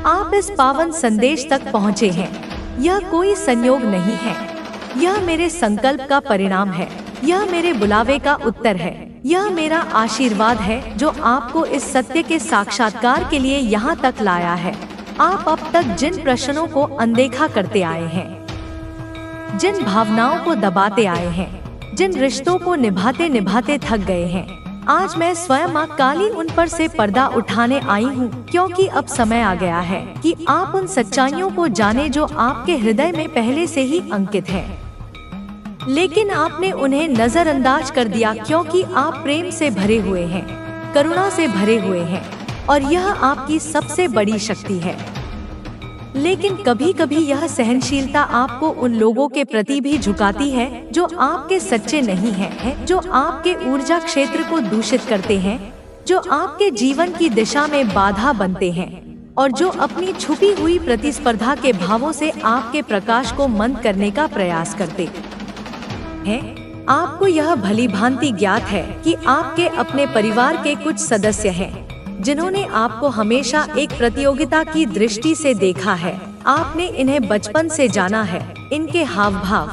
आप इस पावन संदेश तक पहुँचे हैं। यह कोई संयोग नहीं है, यह मेरे संकल्प का परिणाम है। यह मेरे बुलावे का उत्तर है। यह मेरा आशीर्वाद है जो आपको इस सत्य के साक्षात्कार के लिए यहाँ तक लाया है। आप अब तक जिन प्रश्नों को अनदेखा करते आए हैं, जिन भावनाओं को दबाते आए हैं, जिन रिश्तों को निभाते निभाते थक गए हैं, आज मैं स्वयं मां काली उन पर से पर्दा उठाने आई हूँ, क्योंकि अब समय आ गया है कि आप उन सच्चाइयों को जाने जो आपके हृदय में पहले से ही अंकित हैं। लेकिन आपने उन्हें नजरअंदाज कर दिया क्योंकि आप प्रेम से भरे हुए हैं, करुणा से भरे हुए हैं, और यह आपकी सबसे बड़ी शक्ति है। लेकिन कभी कभी यह सहनशीलता आपको उन लोगों के प्रति भी झुकाती है जो आपके सच्चे नहीं हैं, जो आपके ऊर्जा क्षेत्र को दूषित करते हैं, जो आपके जीवन की दिशा में बाधा बनते हैं, और जो अपनी छुपी हुई प्रतिस्पर्धा के भावों से आपके प्रकाश को मंद करने का प्रयास करते हैं। आपको यह भलीभांति ज्ञात है कि आपके अपने परिवार के कुछ सदस्य हैं जिन्होंने आपको हमेशा एक प्रतियोगिता की दृष्टि से देखा है। आपने इन्हें बचपन से जाना है। इनके हाव भाव,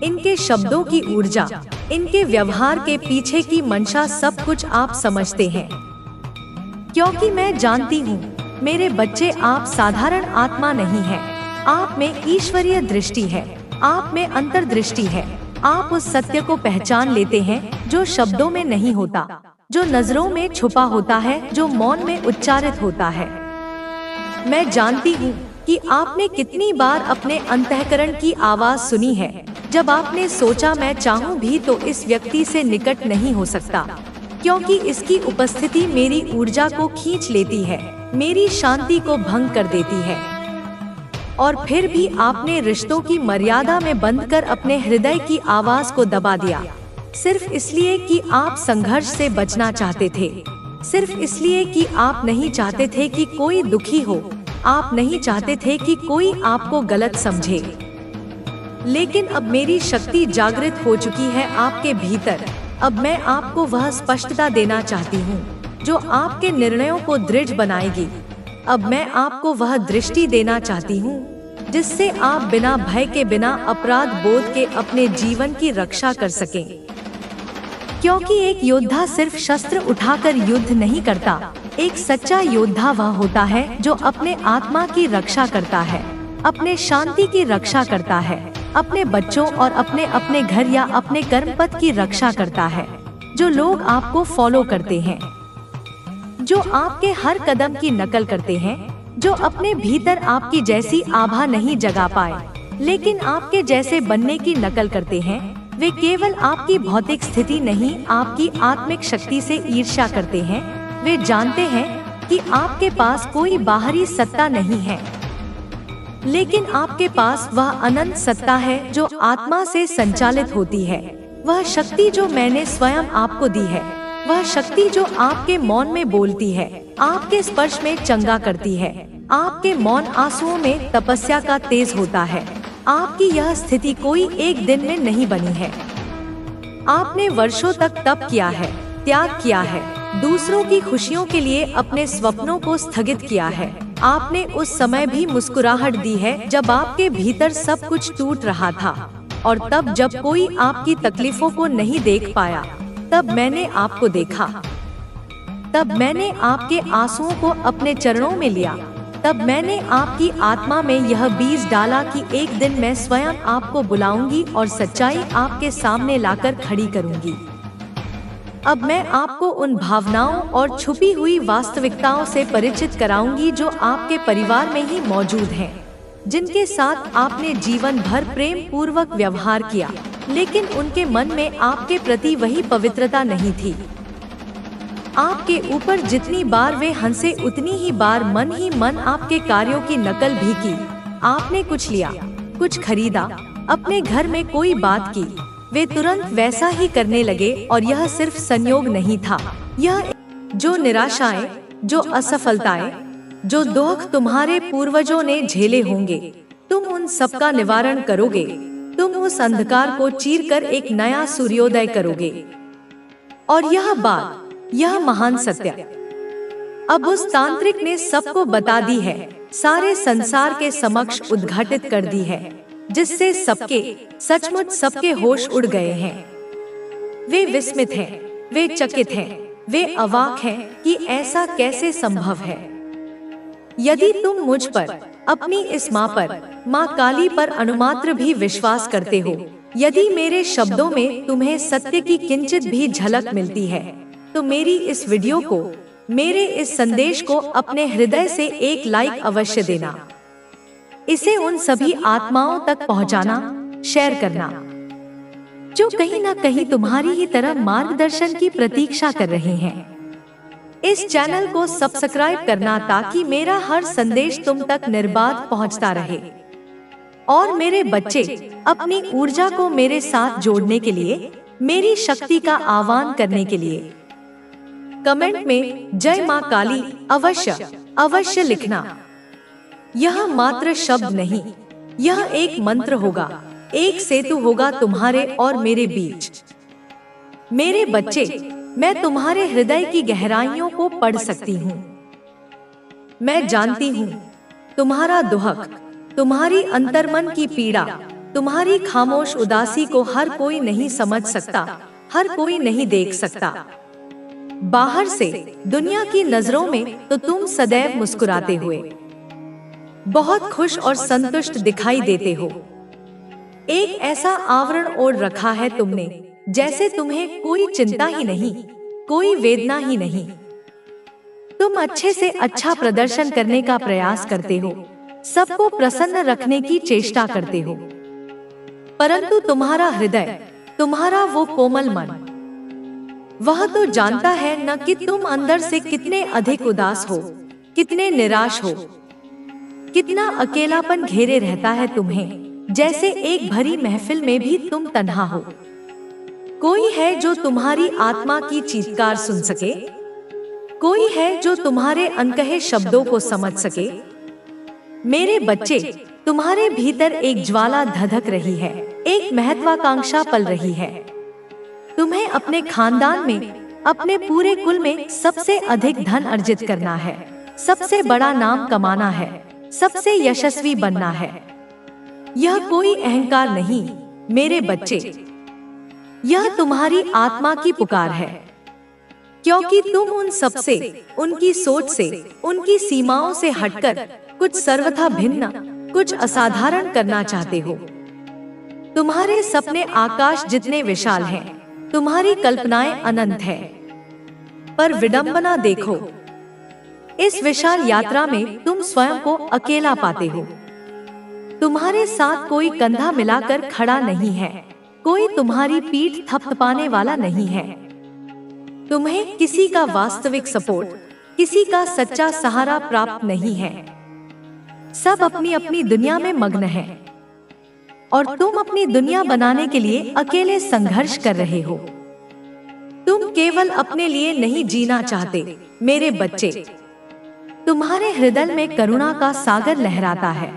इनके शब्दों की ऊर्जा, इनके व्यवहार के पीछे की मंशा, सब कुछ आप समझते हैं। क्योंकि मैं जानती हूँ मेरे बच्चे, आप साधारण आत्मा नहीं हैं। आप में ईश्वरीय दृष्टि है, आप में अंतर्दृष्टि है। आप उस सत्य को पहचान लेते हैं जो शब्दों में नहीं होता, जो नजरों में छुपा होता है, जो मौन में उच्चारित होता है। मैं जानती हूँ कि आपने कितनी बार अपने अंतःकरण की आवाज सुनी है जब आपने सोचा मैं चाहूँ भी तो इस व्यक्ति से निकट नहीं हो सकता, क्योंकि इसकी उपस्थिति मेरी ऊर्जा को खींच लेती है, मेरी शांति को भंग कर देती है। और फिर भी आपने रिश्तों की मर्यादा में बंद कर अपने हृदय की आवाज को दबा दिया, सिर्फ इसलिए कि आप संघर्ष से बचना चाहते थे, सिर्फ इसलिए कि आप नहीं चाहते थे कि कोई दुखी हो, आप नहीं चाहते थे कि कोई आपको गलत समझे। लेकिन अब मेरी शक्ति जागृत हो चुकी है आपके भीतर। अब मैं आपको वह स्पष्टता देना चाहती हूँ जो आपके निर्णयों को दृढ़ बनाएगी। अब मैं आपको वह दृष्टि देना चाहती हूँ जिससे आप बिना भय के, बिना अपराध बोध के अपने जीवन की रक्षा कर सकें। क्योंकि एक योद्धा सिर्फ शस्त्र उठाकर युद्ध नहीं करता, एक सच्चा योद्धा वह होता है जो अपने आत्मा की रक्षा करता है, अपने शांति की रक्षा करता है, अपने बच्चों और अपने अपने घर या अपने कर्मपथ की रक्षा करता है। जो लोग आपको फॉलो करते हैं, जो आपके हर कदम की नकल करते हैं, जो अपने भीतर आपकी जैसी आभा नहीं जगा पाए लेकिन आपके जैसे बनने की नकल करते हैं, वे केवल आपकी भौतिक स्थिति नहीं, आपकी आत्मिक शक्ति से ईर्ष्या करते हैं। वे जानते हैं कि आपके पास कोई बाहरी सत्ता नहीं है, लेकिन आपके पास वह अनंत सत्ता है जो आत्मा से संचालित होती है। वह शक्ति जो मैंने स्वयं आपको दी है, वह शक्ति जो आपके मौन में बोलती है, आपके स्पर्श में चंगा करती है, आपके मौन आंसुओं में तपस्या का तेज होता है। आपकी यह स्थिति कोई एक दिन में नहीं बनी है। आपने वर्षों तक तप किया है, त्याग किया है, दूसरों की खुशियों के लिए अपने स्वप्नों को स्थगित किया है। आपने उस समय भी मुस्कुराहट दी है जब आपके भीतर सब कुछ टूट रहा था, और तब जब कोई आपकी तकलीफों को नहीं देख पाया, तब मैंने आपको देखा। तब मैंने आपके आंसुओं को अपने चरणों में लिया। तब मैंने आपकी आत्मा में यह बीज डाला कि एक दिन मैं स्वयं आपको बुलाऊंगी और सच्चाई आपके सामने लाकर खड़ी करूंगी। अब मैं आपको उन भावनाओं और छुपी हुई वास्तविकताओं से परिचित कराऊंगी जो आपके परिवार में ही मौजूद हैं, जिनके साथ आपने जीवन भर प्रेम पूर्वक व्यवहार किया, लेकिन उनके मन में आपके प्रति वही पवित्रता नहीं थी। आपके ऊपर जितनी बार वे हंसे, उतनी ही बार मन ही मन आपके कार्यों की नकल भी की। आपने कुछ लिया, कुछ खरीदा, अपने घर में कोई बात की, वे तुरंत वैसा ही करने लगे। और यह सिर्फ संयोग नहीं था, यह जो निराशाएं, जो असफलताएं, जो दुख तुम्हारे पूर्वजों ने झेले होंगे, तुम उन सबका निवारण करोगे। तुम उस अंधकार को चीरकर एक नया सूर्योदय करोगे। और यह बात, यह महान सत्य अब उस तांत्रिक ने सबको बता दी है सारे संसार के समक्ष उद्घाटित कर दी है, जिससे सचमुच सबके होश उड़ गए हैं। वे विस्मित हैं, वे चकित हैं, वे अवाक हैं कि ऐसा कैसे संभव है। यदि तुम मुझ पर, अपनी इस माँ पर, माँ काली पर अनुमात्र भी विश्वास करते हो, यदि मेरे शब्दों में तुम्हें सत्य की किंचित भी झलक मिलती है, तो मेरी इस वीडियो को, मेरे इस संदेश को अपने हृदय से एक लाइक अवश्य देना। इसे उन सभी आत्माओं तक पहुंचाना, शेयर करना, जो कहीं ना कहीं तुम्हारी ही तरह मार्गदर्शन की प्रतीक्षा कर रहे हैं। इस चैनल को सब्सक्राइब करना ताकि मेरा हर संदेश तुम तक निर्बाध पहुंचता रहे। और मेरे बच्चे, अपनी ऊर्जा को मेरे साथ जोड़ने के लिए, मेरी शक्ति का आह्वान करने के लिए कमेंट में जय मां काली अवश्य लिखना। यह मात्र शब्द नहीं, यह एक मंत्र होगा, एक सेतु होगा तुम्हारे और मेरे बीच। मेरे बच्चे, मैं तुम्हारे हृदय की गहराइयों को पढ़ सकती हूँ। मैं जानती हूँ तुम्हारा दुहक, तुम्हारी अंतर्मन की पीड़ा, तुम्हारी खामोश उदासी को हर कोई नहीं समझ सकता, हर कोई नहीं देख सकता। बाहर से, दुनिया की नजरों में तो तुम सदैव मुस्कुराते हुए, बहुत खुश और संतुष्ट दिखाई देते हो। एक ऐसा आवरण ओढ़ रखा है तुमने, जैसे तुम्हें कोई चिंता ही नहीं, कोई वेदना ही नहीं। तुम अच्छे से अच्छा प्रदर्शन करने का प्रयास करते हो, सबको प्रसन्न रखने की चेष्टा करते हो, परंतु तुम्हारा हृदय, तुम्हारा वो कोमल मन, वह तो जानता है न कि तुम अंदर से कितने अधिक उदास हो, कितने निराश हो, कितना अकेलापन घेरे रहता है तुम्हें, जैसे एक भरी महफिल में भी तुम तन्हा हो। कोई है जो तुम्हारी आत्मा की चीत्कार सुन सके, कोई है जो तुम्हारे अनकहे शब्दों को समझ सके। मेरे बच्चे, तुम्हारे भीतर एक ज्वाला धधक रही है, एक महत्वाकांक्षा पल रही है। तुम्हें अपने खानदान में, अपने पूरे कुल में सबसे अधिक धन अर्जित करना है, सबसे बड़ा नाम कमाना है, सबसे यशस्वी बनना है। यह कोई अहंकार नहीं मेरे बच्चे, यह तुम्हारी आत्मा की पुकार है, क्योंकि तुम उन सबसे, उनकी सोच से, उनकी सीमाओं से हटकर कुछ सर्वथा भिन्न, कुछ असाधारण करना चाहते हो। तुम्हारे सपने आकाश जितने विशाल हैं, तुम्हारी कल्पनाएं अनंत है, पर विडंबना देखो, इस विशाल यात्रा में तुम स्वयं को अकेला पाते हो। तुम्हारे साथ कोई कंधा मिलाकर खड़ा नहीं है, कोई तुम्हारी पीठ थपथपाने वाला नहीं है। तुम्हें किसी का वास्तविक सपोर्ट, किसी का सच्चा सहारा प्राप्त नहीं है। सब अपनी अपनी दुनिया में मग्न हैं, और तुम अपनी दुनिया बनाने के लिए अकेले संघर्ष कर रहे हो। तुम केवल अपने लिए नहीं जीना चाहते मेरे बच्चे। तुम्हारे हृदय में करुणा का सागर लहराता है।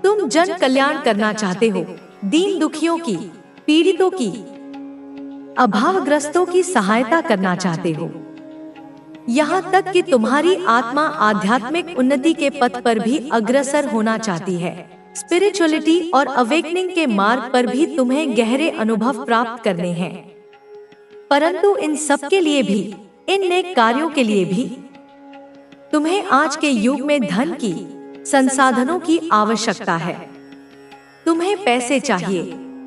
तुम जन कल्याण करना चाहते हो, दीन दुखियों की, पीड़ितों की, अभावग्रस्तों की सहायता करना चाहते हो। यहाँ तक कि तुम्हारी आत्मा आध्यात्मिक उन्नति के पथ पर भी अग्रसर होना चाहती है। स्पिरिचुअलिटी और अवेकनिंग के मार्ग पर भी तुम्हें गहरे अनुभव प्राप्त करने हैं। परंतु इन सब के लिए भी, इन नेक कार्यों के लिए भी तुम्हें आज के युग में धन की, संसाधनों की आवश्यकता है। तुम्हें पैसे चाहिए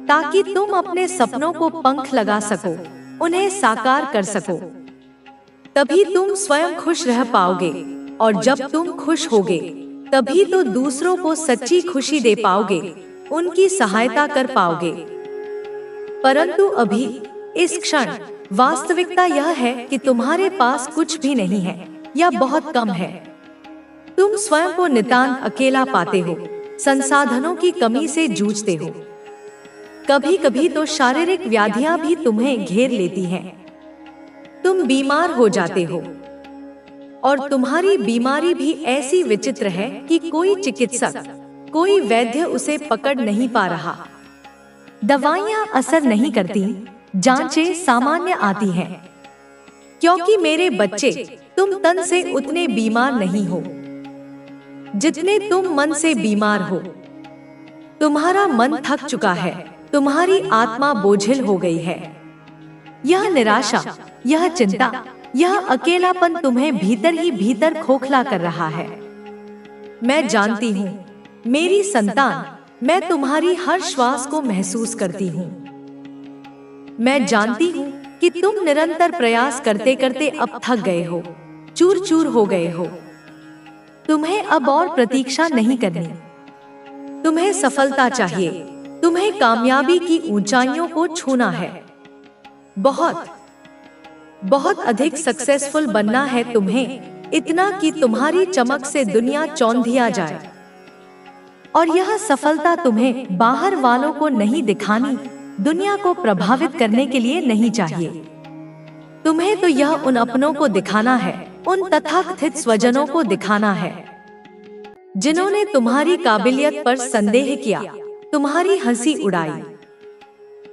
ताकि तुम अपने सपनों को पंख लगा सको, उन्हें साकार कर सको। तभी तुम स्वयं खुश रह पाओगे, और जब तुम खुश होगे तभी तो दूसरों को सच्ची खुशी दे पाओगे, उनकी सहायता कर पाओगे। परंतु अभी, इस क्षण, वास्तविकता यह है कि तुम्हारे पास कुछ भी नहीं है या बहुत कम है। तुम स्वयं को नितांत अकेला पाते हो, संसाधनों की कमी से जूझते हो। कभी कभी तो शारीरिक व्याधियां भी तुम्हें घेर लेती हैं। तुम बीमार हो जाते हो, और तुम्हारी बीमारी भी ऐसी विचित्र है कि कोई चिकित्सक, कोई वैद्य उसे पकड़ नहीं पा रहा। दवाइयां असर नहीं करती, जांचें सामान्य आती हैं, क्योंकि मेरे बच्चे, तुम तन से उतने बीमार नहीं हो। जितने तुम मन से बीमार हो, तुम्हारा मन थक चुका है, तुम्हारी आत्मा बोझिल हो गई है। यह निराशा, यह चिंता, यह अकेलापन तुम्हें भीतर ही भीतर खोखला कर रहा है। मैं जानती हूँ मेरी संतान, मैं तुम्हारी हर श्वास को महसूस करती हूँ। मैं जानती हूँ कि तुम निरंतर प्रयास करते करते अब थक गए हो, चूर चूर हो गए हो। तुम्हें अब और प्रतीक्षा नहीं करनी, तुम्हें सफलता चाहिए, तुम्हें कामयाबी की ऊंचाइयों को छूना है। बहुत बहुत अधिक सक्सेसफुल बनना है तुम्हें, इतना कि तुम्हारी चमक से दुनिया चौंधिया जाए। और यह सफलता तुम्हें बाहर वालों को नहीं दिखानी, दुनिया को प्रभावित करने के लिए नहीं चाहिए। तुम्हें तो यह उन अपनों को दिखाना है, उन तथाकथित स्वजनों को दिखाना है जिन्होंने तुम्हारी काबिलियत पर संदेह किया, तुम्हारी हंसी उड़ाई।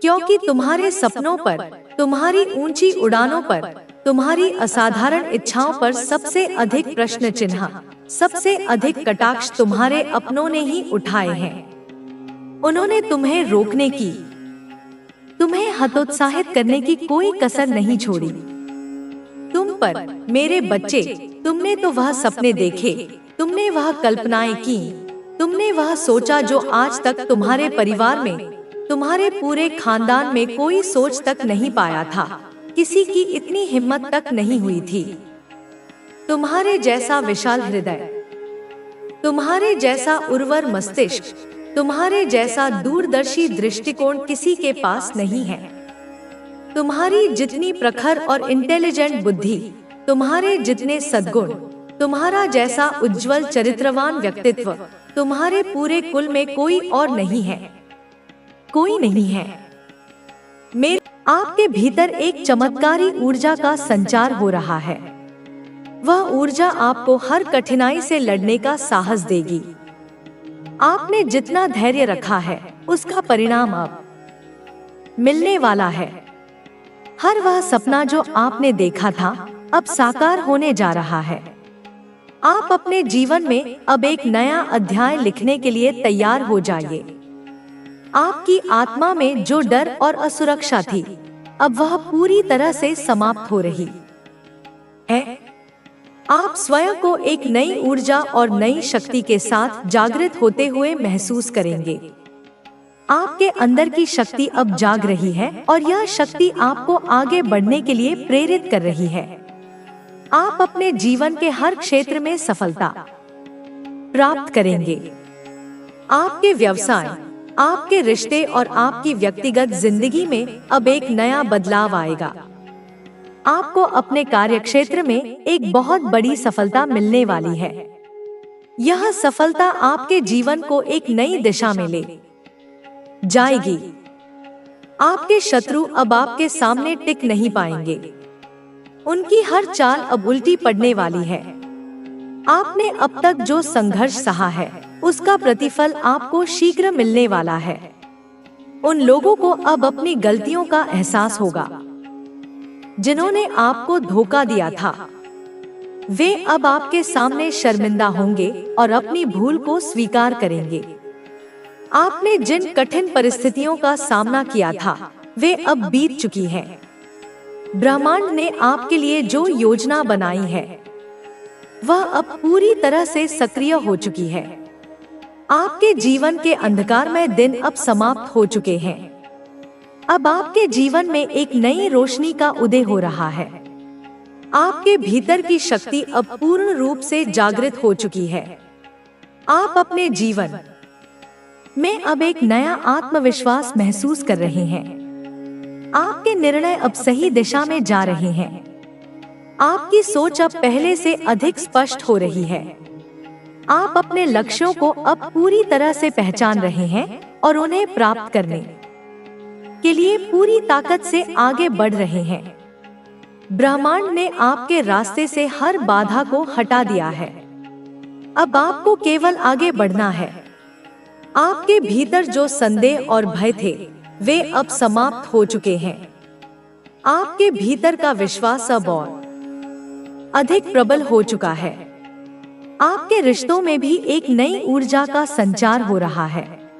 क्योंकि तुम्हारे सपनों पर, तुम्हारी ऊंची उड़ानों पर, तुम्हारी असाधारण इच्छाओं पर सबसे अधिक प्रश्न चिन्ह, सबसे अधिक कटाक्ष तुम्हारे अपनों ने ही उठाए हैं। उन्होंने तुम्हें रोकने की, तुम्हें हतोत्साहित करने की कोई कसर नहीं छोड़ी। तुम पर, मेरे बच्चे, तुमने तो वह सपने देखे, तुमने वह कल्पनाएं की, तुमने वह सोचा जो आज तक तुम्हारे परिवार में, तुम्हारे पूरे खानदान में कोई सोच तक नहीं पाया था, किसी की इतनी हिम्मत तक नहीं हुई थी। तुम्हारे जैसा विशाल हृदय, तुम्हारे जैसा उर्वर मस्तिष्क, तुम्हारे जैसा दूरदर्शी दृष्टिकोण किसी के पास नहीं है। तुम्हारी जितनी प्रखर और इंटेलिजेंट बुद्धि, तुम्हारे जितने सद्गुण, तुम्हारा जैसा उज्जवल चरित्रवान व्यक्तित्व तुम्हारे पूरे कुल में कोई और नहीं है, कोई नहीं है। मेरे आपके भीतर एक चमत्कारी ऊर्जा का संचार हो रहा है। वह ऊर्जा आपको हर कठिनाई से लड़ने का साहस देगी। आपने जितना धैर्य रखा है, उसका परिणाम अब मिलने वाला है। हर वह सपना जो आपने देखा था, अब साकार होने जा रहा है। आप अपने जीवन में अब एक नया अध्याय लिखने के लिए तैयार हो जाइए। आपकी आत्मा में जो डर और असुरक्षा थी, अब वह पूरी तरह से समाप्त हो रही है। आप स्वयं को एक नई ऊर्जा और नई शक्ति के साथ जागृत होते हुए महसूस करेंगे। आपके अंदर की शक्ति अब जाग रही है और यह शक्ति आपको आगे बढ़ने के लिए प्रेरित कर रही है। आप अपने जीवन के हर क्षेत्र में सफलता प्राप्त करेंगे। आपके व्यवसाय, आपके रिश्ते और आपकी व्यक्तिगत जिंदगी में अब एक नया बदलाव आएगा। आपको अपने कार्यक्षेत्र में एक बहुत बड़ी सफलता मिलने वाली है। यह सफलता आपके जीवन को एक नई दिशा में ले जाएगी। आपके शत्रु अब आपके सामने टिक नहीं पाएंगे। उनकी हर चाल अब उल्टी पड़ने वाली है। आपने अब तक जो संघर्ष सहा है, उसका प्रतिफल आपको शीघ्र मिलने वाला है। उन लोगों को अब अपनी गलतियों का एहसास होगा जिन्होंने आपको धोखा दिया था। वे अब आपके सामने शर्मिंदा होंगे और अपनी भूल को स्वीकार करेंगे। आपने जिन कठिन परिस्थितियों का सामना किया था, वे अब बीत चुकी हैं। ब्रह्मांड ने आपके लिए जो योजना बनाई है, वह अब पूरी तरह से सक्रिय हो चुकी है। आपके जीवन के अंधकारमय दिन अब समाप्त हो चुके हैं। अब आपके जीवन में एक नई रोशनी का उदय हो रहा है। आपके भीतर की शक्ति अब पूर्ण रूप से जागृत हो चुकी है। आप अपने जीवन में अब एक नया आत्मविश्वास महसूस कर रहे हैं। आपके निर्णय अब सही दिशा में जा रहे हैं। आपकी सोच अब पहले से अधिक स्पष्ट हो रही है। आप अपने लक्ष्यों को अब पूरी तरह से पहचान रहे हैं और उन्हें प्राप्त करने के लिए पूरी ताकत से आगे बढ़ रहे हैं। ब्रह्मांड ने आपके रास्ते से हर बाधा को हटा दिया है। अब आपको केवल आगे बढ़ना है। आपके भीतर जो संदेह और भय थे, वे अब समाप्त हो चुके हैं। आपके भीतर का विश्वास अब और अधिक प्रबल हो चुका है। आपके रिश्तों में भी एक नई ऊर्जा का संचार हो रहा है।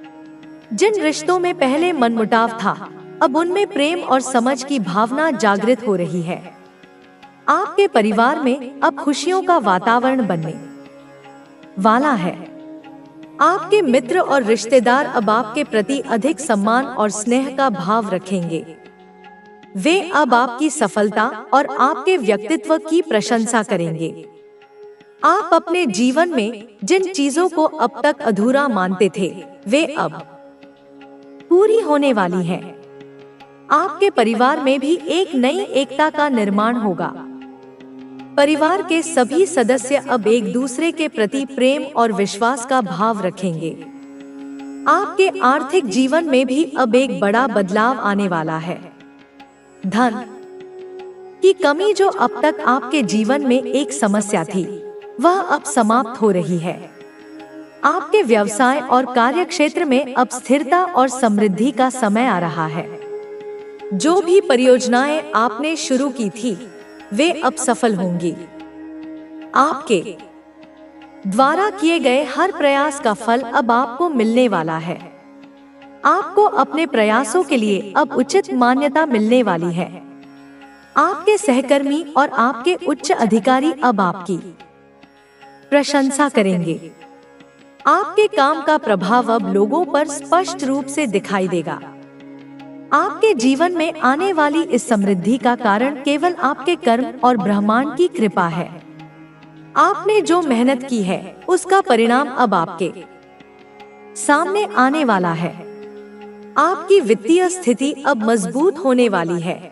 जिन रिश्तों में पहले मनमुटाव था, अब उनमें प्रेम और समझ की भावना जागृत हो रही है। आपके परिवार में अब खुशियों का वातावरण बनने वाला है। आपके मित्र और रिश्तेदार अब आपके प्रति अधिक सम्मान और स्नेह का भाव रखेंगे। वे अब आपकी सफलता और आपके व्यक्तित्व की प्रशंसा करेंगे। आप अपने जीवन में जिन चीजों को अब तक अधूरा मानते थे, वे अब पूरी होने वाली हैं। आपके परिवार में भी एक नई एकता का निर्माण होगा। परिवार के सभी सदस्य अब एक दूसरे के प्रति प्रेम और विश्वास का भाव रखेंगे। आपके आर्थिक जीवन में भी अब एक बड़ा बदलाव आने वाला है। धन की कमी जो अब तक आपके जीवन में एक समस्या थी, वह अब समाप्त हो रही है। आपके व्यवसाय और कार्य क्षेत्र में अब स्थिरता और समृद्धि का समय आ रहा है। जो भी परियोजनाएं आपने शुरू की थी, वे अब सफल होंगी। आपके द्वारा किए गए हर प्रयास का फल अब आपको मिलने वाला है। आपको अपने प्रयासों के लिए अब उचित मान्यता मिलने वाली है। आपके सहकर्मी और आपके उच्च अधिकारी अब आपकी प्रशंसा करेंगे। आपके काम का प्रभाव अब लोगों पर स्पष्ट रूप से दिखाई देगा। आपके जीवन में आने वाली इस समृद्धि का कारण केवल आपके कर्म और ब्रह्मांड की कृपा है। आपने जो मेहनत की है, उसका परिणाम अब आपके सामने आने वाला है। आपकी वित्तीय स्थिति अब मजबूत होने वाली है।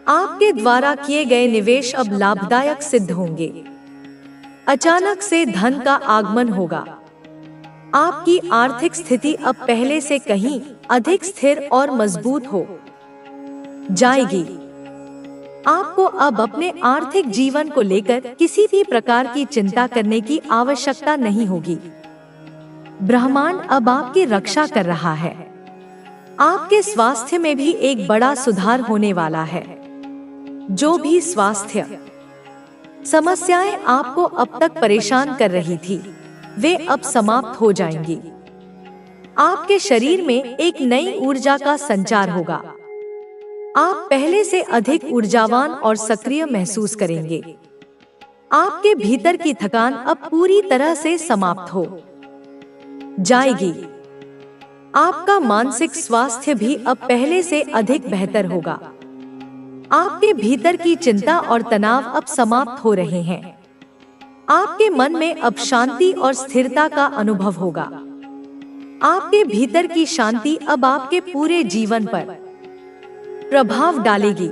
आपके द्वारा किए गए निवेश अब लाभदायक सिद्ध होंगे। अचानक से धन का आगमन होगा। आपकी आर्थिक स्थिति अब पहले से कहीं अधिक स्थिर और मजबूत हो जाएगी। आपको अब अपने आर्थिक जीवन को लेकर किसी भी प्रकार की चिंता करने की आवश्यकता नहीं होगी। ब्रह्मांड अब आपकी रक्षा कर रहा है। आपके स्वास्थ्य में भी एक बड़ा सुधार होने वाला है। जो भी स्वास्थ्य समस्याएं आपको अब तक परेशान कर रही थी, वे अब समाप्त हो जाएंगी। आपके शरीर में एक नई ऊर्जा का संचार होगा। आप पहले से अधिक ऊर्जावान और सक्रिय महसूस करेंगे। आपके भीतर की थकान अब पूरी तरह से समाप्त हो जाएगी। आपका मानसिक स्वास्थ्य भी अब पहले से अधिक बेहतर होगा। आपके भीतर की चिंता और तनाव अब समाप्त हो रहे हैं। आपके मन में अब शांति और स्थिरता का अनुभव होगा। आपके भीतर की शांति अब आपके पूरे जीवन पर प्रभाव डालेगी।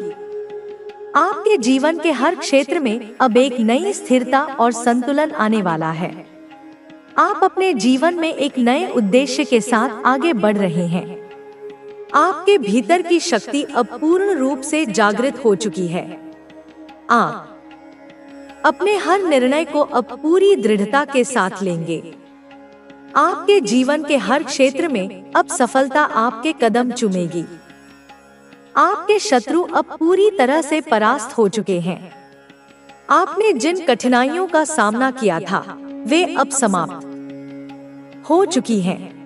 आपके जीवन के हर क्षेत्र में अब एक नई स्थिरता और संतुलन आने वाला है। आप अपने जीवन में एक नए उद्देश्य के साथ आगे बढ़ रहे हैं। आपके भीतर की शक्ति अब पूर्ण रूप से जागृत हो चुकी है। आप अपने हर निर्णय को अब पूरी दृढ़ता के साथ लेंगे। आपके जीवन के हर क्षेत्र में अब सफलता आपके कदम चूमेगी। आपके शत्रु अब पूरी तरह से परास्त हो चुके हैं। आपने जिन कठिनाइयों का सामना किया था, वे अब समाप्त हो चुकी हैं।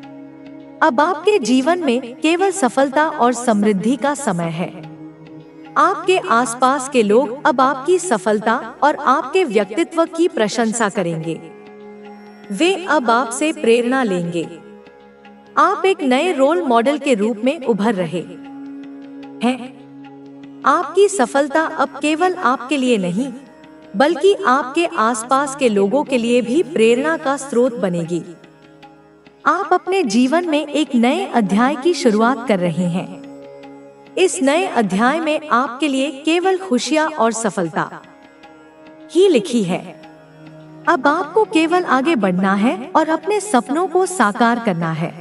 अब आपके जीवन में केवल सफलता और समृद्धि का समय है। आपके आसपास के लोग अब आपकी सफलता और आपके व्यक्तित्व की प्रशंसा करेंगे। वे अब आपसे प्रेरणा लेंगे। आप एक नए रोल मॉडल के रूप में उभर रहे हैं। आपकी सफलता अब केवल आपके लिए नहीं, बल्कि आपके आसपास के लोगों के लिए भी प्रेरणा का स्रोत बनेगी। आप अपने जीवन में एक नए अध्याय की शुरुआत कर रहे हैं। इस नए अध्याय में आपके लिए केवल खुशियां और सफलता ही लिखी है। अब आपको केवल आगे बढ़ना है और अपने सपनों को साकार करना है।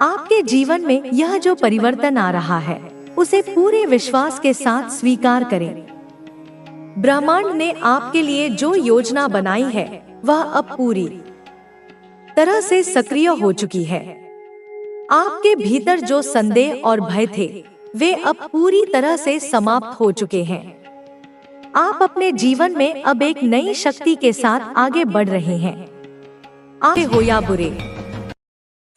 आपके जीवन में यह जो परिवर्तन आ रहा है, उसे पूरे विश्वास के साथ स्वीकार करें। ब्रह्मांड ने आपके लिए जो योजना बनाई है, वह अब पूरी तरह से सक्रिय हो चुकी है। आपके भीतर जो संदेह और भय थे, वे अब पूरी तरह से समाप्त हो चुके हैं। आप अपने जीवन में अब एक नई शक्ति के साथ आगे बढ़ रहे हैं। आगे हो या बुरे,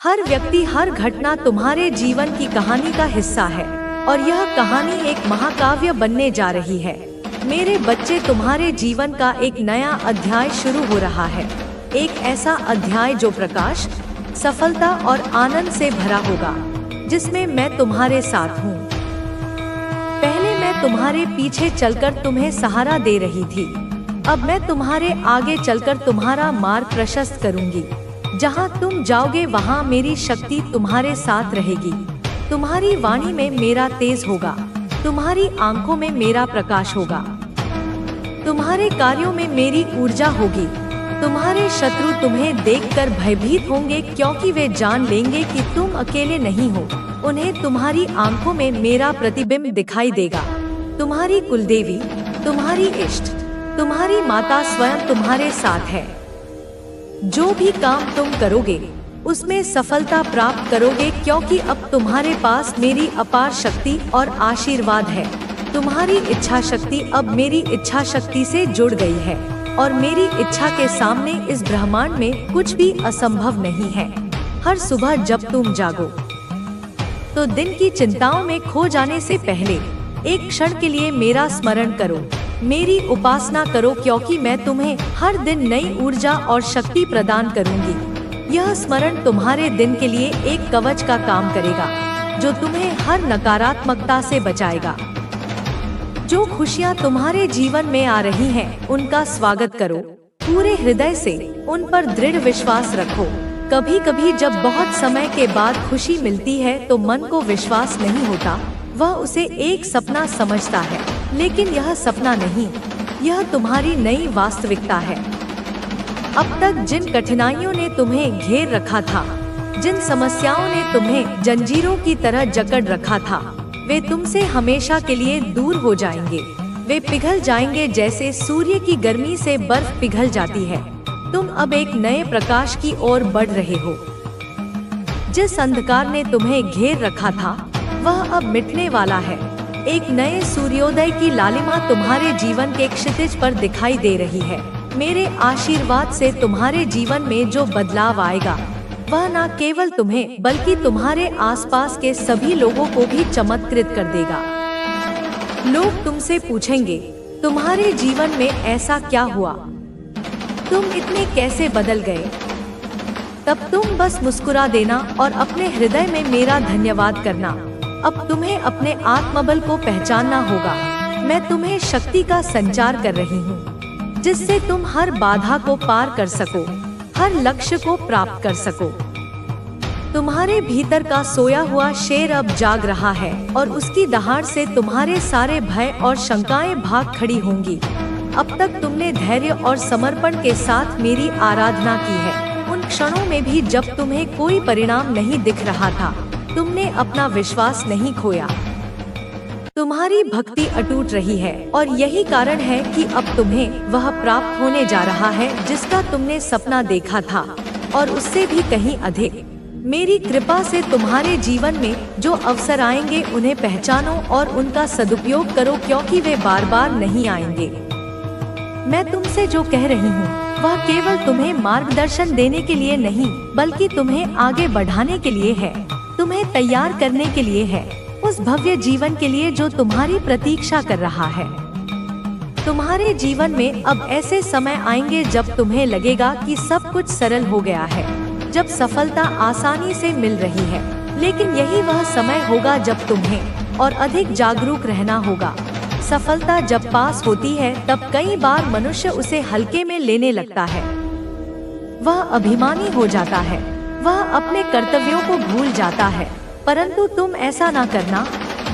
हर व्यक्ति, हर घटना तुम्हारे जीवन की कहानी का हिस्सा है और यह कहानी एक महाकाव्य बनने जा रही है। मेरे बच्चे, तुम्हारे जीवन का एक नया अध्याय शुरू हो रहा है। एक ऐसा अध्याय जो प्रकाश, सफलता और आनंद से भरा होगा, जिसमें मैं तुम्हारे साथ हूँ। पहले मैं तुम्हारे पीछे चलकर तुम्हें सहारा दे रही थी। अब मैं तुम्हारे आगे चलकर तुम्हारा मार्ग प्रशस्त करूंगी। जहाँ तुम जाओगे वहाँ मेरी शक्ति तुम्हारे साथ रहेगी। तुम्हारी वाणी में मेरा तेज होगा, तुम्हारी आंखों में मेरा प्रकाश होगा, तुम्हारे कार्यों में मेरी ऊर्जा होगी। तुम्हारे शत्रु तुम्हें देखकर भयभीत होंगे, क्योंकि वे जान लेंगे कि तुम अकेले नहीं हो। उन्हें तुम्हारी आंखों में मेरा प्रतिबिंब दिखाई देगा। तुम्हारी कुलदेवी, तुम्हारी इष्ट, तुम्हारी माता स्वयं तुम्हारे साथ है। जो भी काम तुम करोगे उसमें सफलता प्राप्त करोगे, क्योंकि अब तुम्हारे पास मेरी अपार शक्ति और आशीर्वाद है। तुम्हारी इच्छा शक्ति अब मेरी इच्छा शक्ति से जुड़ गई है और मेरी इच्छा के सामने इस ब्रह्मांड में कुछ भी असंभव नहीं है। हर सुबह जब तुम जागो तो दिन की चिंताओं में खो जाने से पहले एक क्षण के लिए मेरा स्मरण करो, मेरी उपासना करो, क्योंकि मैं तुम्हें हर दिन नई ऊर्जा और शक्ति प्रदान करूंगी। यह स्मरण तुम्हारे दिन के लिए एक कवच का काम करेगा, जो तुम्हें हर नकारात्मकता से बचाएगा। जो खुशियाँ तुम्हारे जीवन में आ रही हैं, उनका स्वागत करो पूरे हृदय से। उन पर दृढ़ विश्वास रखो। कभी कभी जब बहुत समय के बाद खुशी मिलती है तो मन को विश्वास नहीं होता। वह उसे एक सपना समझता है, लेकिन यह सपना नहीं, यह तुम्हारी नई वास्तविकता है। अब तक जिन कठिनाइयों ने तुम्हें घेर रखा था, जिन समस्याओं ने तुम्हें जंजीरों की तरह जकड़ रखा था, वे तुमसे हमेशा के लिए दूर हो जाएंगे। वे पिघल जाएंगे जैसे सूर्य की गर्मी से बर्फ पिघल जाती है। तुम अब एक नए प्रकाश की ओर बढ़ रहे हो। जिस अंधकार ने तुम्हें घेर रखा था, वह अब मिटने वाला है। एक नए सूर्योदय की लालिमा तुम्हारे जीवन के क्षितिज पर दिखाई दे रही है। मेरे आशीर्वाद से तुम्हारे जीवन में जो बदलाव आएगा, वह न केवल तुम्हें बल्कि तुम्हारे आसपास के सभी लोगों को भी चमत्कृत कर देगा। लोग तुमसे पूछेंगे, तुम्हारे जीवन में ऐसा क्या हुआ? तुम इतने कैसे बदल गए? तब तुम बस मुस्कुरा देना और अपने हृदय में मेरा धन्यवाद करना। अब तुम्हें अपने आत्मबल को पहचानना होगा। मैं तुम्हें शक्ति का संचार कर रही हूँ, जिससे तुम हर बाधा को पार कर सको, हर लक्ष्य को प्राप्त कर सको। तुम्हारे भीतर का सोया हुआ शेर अब जाग रहा है और उसकी दहाड़ से तुम्हारे सारे भय और शंकाएं भाग खड़ी होंगी। अब तक तुमने धैर्य और समर्पण के साथ मेरी आराधना की है। उन क्षणों में भी जब तुम्हें कोई परिणाम नहीं दिख रहा था, तुमने अपना विश्वास नहीं खोया। तुम्हारी भक्ति अटूट रही है और यही कारण है कि अब तुम्हें वह प्राप्त होने जा रहा है जिसका तुमने सपना देखा था, और उससे भी कहीं अधिक। मेरी कृपा से तुम्हारे जीवन में जो अवसर आएंगे उन्हें पहचानो और उनका सदुपयोग करो, क्योंकि वे बार बार नहीं आएंगे। मैं तुमसे जो कह रही हूँ वह केवल तुम्हें मार्गदर्शन देने के लिए नहीं, बल्कि तुम्हें आगे बढ़ाने के लिए है, तुम्हें तैयार करने के लिए है, उस भव्य जीवन के लिए जो तुम्हारी प्रतीक्षा कर रहा है। तुम्हारे जीवन में अब ऐसे समय आएंगे जब तुम्हें लगेगा कि सब कुछ सरल हो गया है, जब सफलता आसानी से मिल रही है, लेकिन यही वह समय होगा जब तुम्हें और अधिक जागरूक रहना होगा। सफलता जब पास होती है तब कई बार मनुष्य उसे हल्के में लेने लगता है। वह अभिमानी हो जाता है, वह अपने कर्तव्यों को भूल जाता है, परंतु तुम ऐसा ना करना।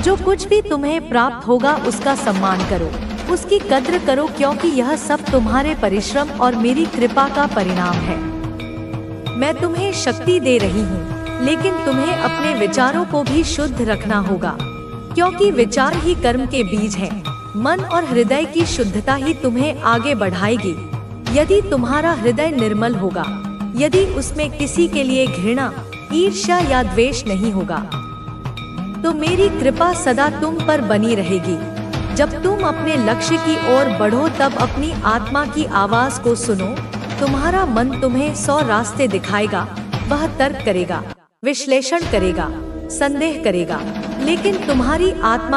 जो कुछ भी तुम्हें प्राप्त होगा उसका सम्मान करो, उसकी कद्र करो, क्योंकि यह सब तुम्हारे परिश्रम और मेरी कृपा का परिणाम है। मैं तुम्हें शक्ति दे रही हूँ, लेकिन तुम्हें अपने विचारों को भी शुद्ध रखना होगा, क्योंकि विचार ही कर्म के बीज हैं। मन और हृदय की शुद्धता ही तुम्हें आगे बढ़ाएगी। यदि तुम्हारा हृदय निर्मल होगा, यदि उसमें किसी के लिए घृणा, ईर्ष्या या द्वेष नहीं होगा, तो मेरी कृपा सदा तुम पर बनी रहेगी। जब तुम अपने लक्ष्य की ओर बढ़ो तब अपनी आत्मा की आवाज को सुनो। तुम्हारा मन तुम्हें 100 रास्ते दिखाएगा, वह तर्क करेगा, विश्लेषण करेगा, संदेह करेगा, लेकिन तुम्हारी आत्मा